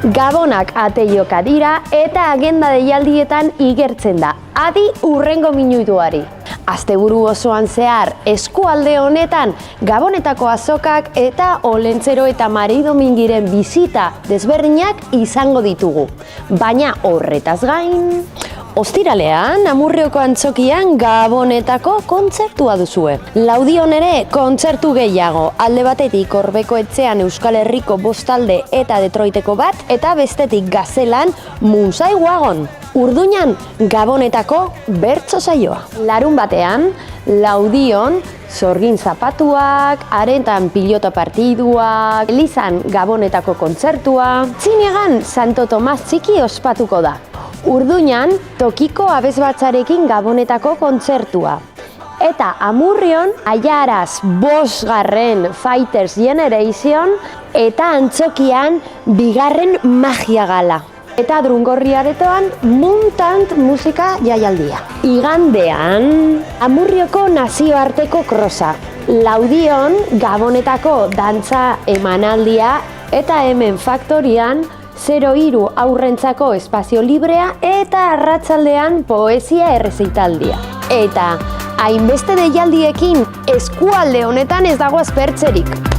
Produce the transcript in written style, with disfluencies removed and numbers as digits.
Gabonak ateioka dira eta agenda deialdietan igertzen da. Adi hurrengo minutuari. Asteburu osoan zehar eskualde honetan Gabonetako azokak eta Olentzero eta Maridomingiren bisita desberdinak izango ditugu. Baina horretaz gain, ostiralean Amurrioko antzokian Gabonetako kontzertua duzue. Laudion ere kontzertu gehiago, alde batetik Orbeko etxean Euskal Herriko bostalde eta Detroiteko bat, eta bestetik Gazelan Munsai Wagon. Urduñan Gabonetako bertso saioa. Larun batean, Laudion sorgin zapatuak, arentan pilota partiduak, Elizan Gabonetako kontzertua, Txinegan Santo Tomas txiki ospatuko da. Urduñan tokiko abesbatzarekin Gabonetako kontzertua. Eta Amurrion Aiaraz 5. Fighters Generation eta Antzokian 2. Magia Gala. Eta Drungorri aretoan Mutant musika jaialdia. Igandean Amurrioko nazioarteko krosa. Laudion Gabonetako dantza emanaldia eta hemen faktorian 03 aurrentzako espazio librea eta arratsaldean poesia errezitaldia. Eta hainbeste deialdiekin eskualde honetan ez dago aspertzerik.